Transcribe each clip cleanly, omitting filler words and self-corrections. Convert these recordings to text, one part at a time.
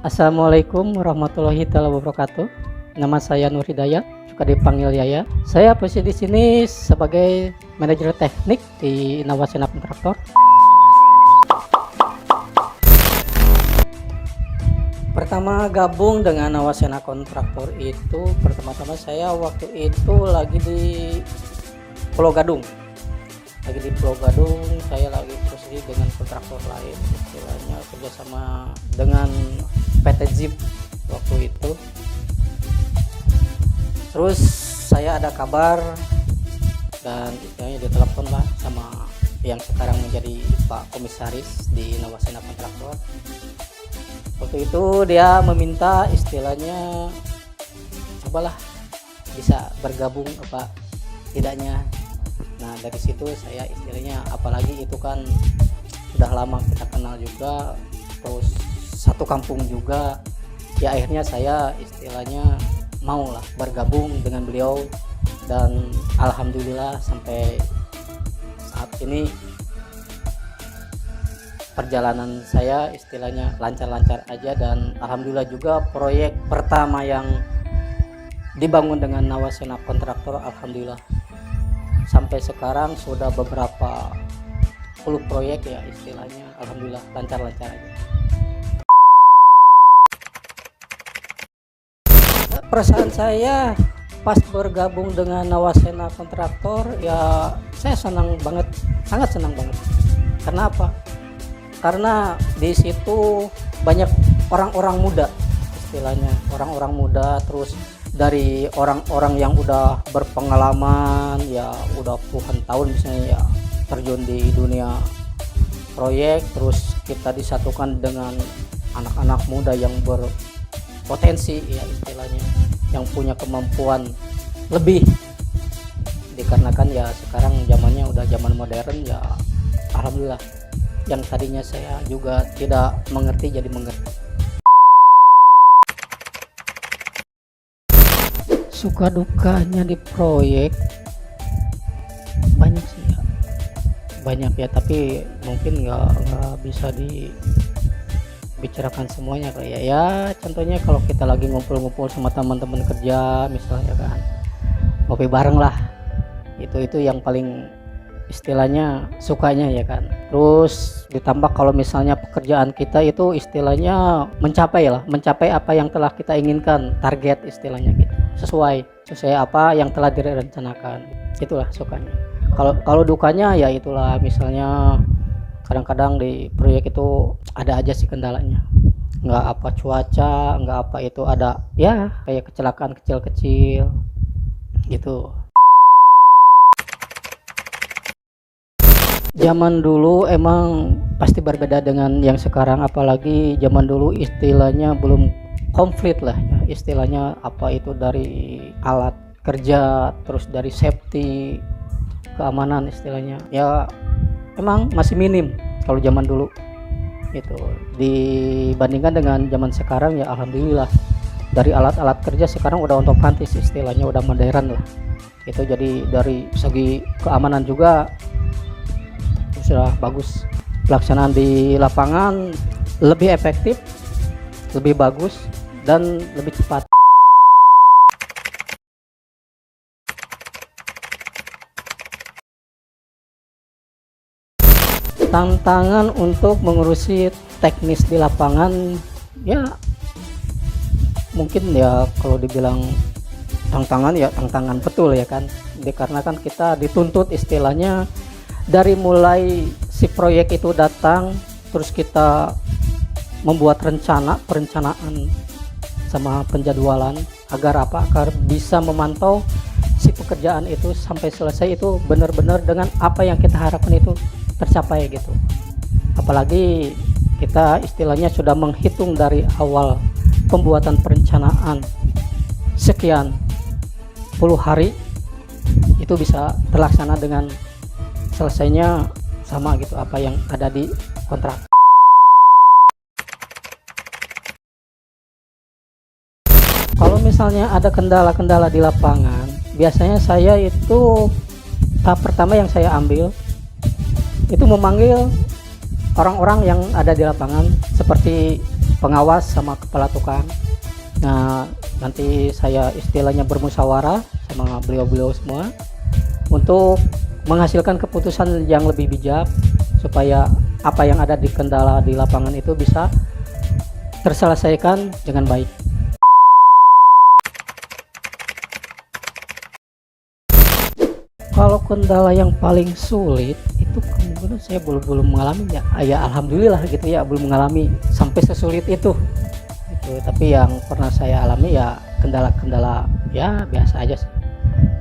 Assalamualaikum warahmatullahi wabarakatuh. Nama saya Nur Hidayat, suka dipanggil Yaya. Saya posisi di sini sebagai manajer teknik di Nawasena Kontraktor. Pertama gabung dengan Nawasena Kontraktor itu, pertama-tama saya waktu itu lagi di Pulau Gadung. Saya lagi posisi dengan kontraktor lain, istilahnya kerjasama dengan PT Zip waktu itu. Terus saya ada kabar dan istilahnya ditelepon lah sama yang sekarang menjadi Pak Komisaris di Nawasena Kontraktor. Waktu itu dia meminta istilahnya cobalah bisa bergabung apa tidaknya. Nah dari situ saya istilahnya, apalagi itu kan sudah lama kita kenal juga, terus satu kampung juga, ya akhirnya saya istilahnya mau lah bergabung dengan beliau. Dan alhamdulillah sampai saat ini perjalanan saya istilahnya lancar-lancar aja, dan alhamdulillah juga proyek pertama yang dibangun dengan Nawasena Kontraktor alhamdulillah sampai sekarang sudah beberapa puluh proyek ya istilahnya, alhamdulillah lancar-lancar aja. Perasaan saya pas bergabung dengan Nawasena Kontraktor ya saya senang banget, sangat senang banget. Karena apa? Karena di situ banyak orang-orang muda istilahnya, orang-orang muda, terus dari orang-orang yang udah berpengalaman ya udah puluhan tahun misalnya ya terjun di dunia proyek, terus kita disatukan dengan anak-anak muda yang berpotensi ya istilahnya, yang punya kemampuan lebih, dikarenakan ya sekarang zamannya udah zaman modern ya alhamdulillah, yang tadinya saya juga tidak mengerti jadi mengerti. Suka dukanya di proyek banyak sih ya, banyak ya, tapi mungkin nggak bisa dibicarakan semuanya kayak ya contohnya kalau kita lagi ngumpul-ngumpul sama teman-teman kerja misalnya kan, ngopi bareng lah, itu yang paling istilahnya sukanya ya kan. Terus ditambah kalau misalnya pekerjaan kita itu istilahnya mencapai apa yang telah kita inginkan, target istilahnya gitu, sesuai apa yang telah direncanakan, itulah sukanya. Kalau dukanya ya itulah, misalnya kadang-kadang di proyek itu ada aja sih kendalanya, nggak apa cuaca, nggak apa itu ada ya kayak kecelakaan kecil-kecil gitu. Zaman dulu emang pasti berbeda dengan yang sekarang, apalagi zaman dulu istilahnya belum komplit lah ya, istilahnya apa itu dari alat kerja, terus dari safety, keamanan istilahnya ya emang masih minim kalau zaman dulu itu dibandingkan dengan zaman sekarang. Ya alhamdulillah dari alat-alat kerja sekarang udah otomatis istilahnya udah modern lah itu, jadi dari segi keamanan juga sudah bagus, pelaksanaan di lapangan lebih efektif, lebih bagus, dan lebih cepat. Tantangan untuk mengurusi teknis di lapangan ya mungkin ya kalau dibilang tantangan ya tantangan betul ya kan, dikarenakan kita dituntut istilahnya dari mulai si proyek itu datang, terus kita membuat perencanaan sama penjadwalan agar bisa memantau si pekerjaan itu sampai selesai itu benar-benar dengan apa yang kita harapkan itu tercapai gitu. Apalagi kita istilahnya sudah menghitung dari awal pembuatan perencanaan sekian puluh hari itu bisa terlaksana dengan selesainya sama gitu apa yang ada di kontrak. Kalau misalnya ada kendala-kendala di lapangan, biasanya saya itu tahap pertama yang saya ambil itu memanggil orang-orang yang ada di lapangan, seperti pengawas sama kepala tukang. Nah, nanti saya istilahnya bermusyawarah sama beliau-beliau semua untuk menghasilkan keputusan yang lebih bijak supaya apa yang ada di kendala di lapangan itu bisa terselesaikan dengan baik. Kalau kendala yang paling sulit itu kemungkinan saya belum mengalami ya. Ya alhamdulillah gitu ya, belum mengalami sampai sesulit itu. Gitu. Tapi yang pernah saya alami ya kendala-kendala ya biasa aja sih.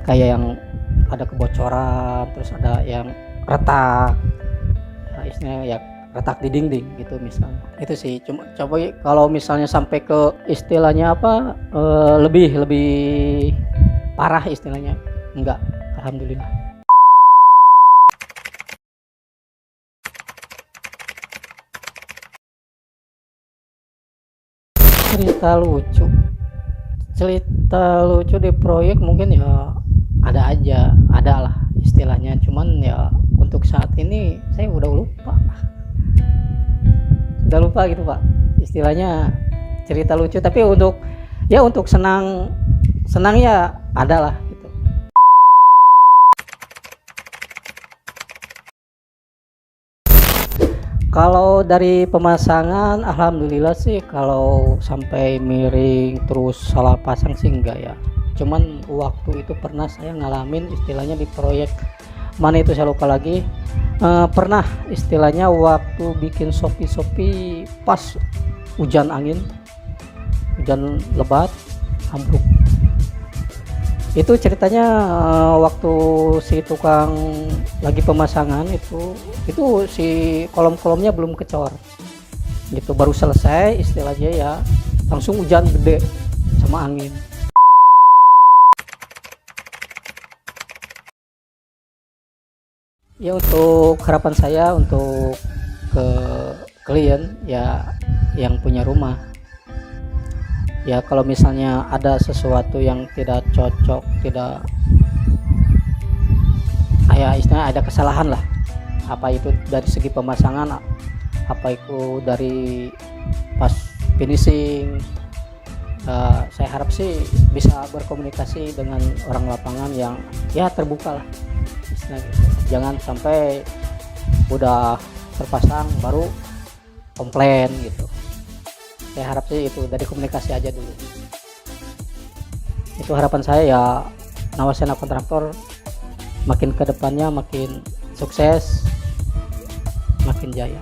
Kayak yang ada kebocoran, terus ada yang retak. Ya, istilahnya ya retak di dinding gitu misalnya. Itu sih cuma coba kalau misalnya sampai ke istilahnya apa lebih parah istilahnya enggak. Alhamdulillah. Cerita lucu di proyek mungkin ya ada lah istilahnya, cuman ya untuk saat ini saya udah lupa gitu Pak, istilahnya cerita lucu, tapi untuk senang ya ada lah. Kalau dari pemasangan alhamdulillah sih, kalau sampai miring terus salah pasang sih enggak ya. Cuman waktu itu pernah saya ngalamin istilahnya di proyek mana itu saya lupa lagi. Pernah istilahnya waktu bikin sopi pas hujan lebat ambruk. Itu ceritanya waktu si tukang lagi pemasangan itu si kolom-kolomnya belum kecor gitu, baru selesai istilahnya ya langsung hujan gede sama angin. Ya untuk harapan saya untuk ke klien ya yang punya rumah, ya kalau misalnya ada sesuatu yang tidak cocok, tidak ya istilahnya ada kesalahan lah, apa itu dari segi pemasangan, apa itu dari pas finishing, saya harap sih bisa berkomunikasi dengan orang lapangan yang ya terbuka lah istilahnya gitu. Jangan sampai udah terpasang baru komplain gitu. Saya harap sih itu dari komunikasi aja dulu. Itu harapan saya ya, Nawasena Kontraktor makin ke depannya makin sukses, makin jaya.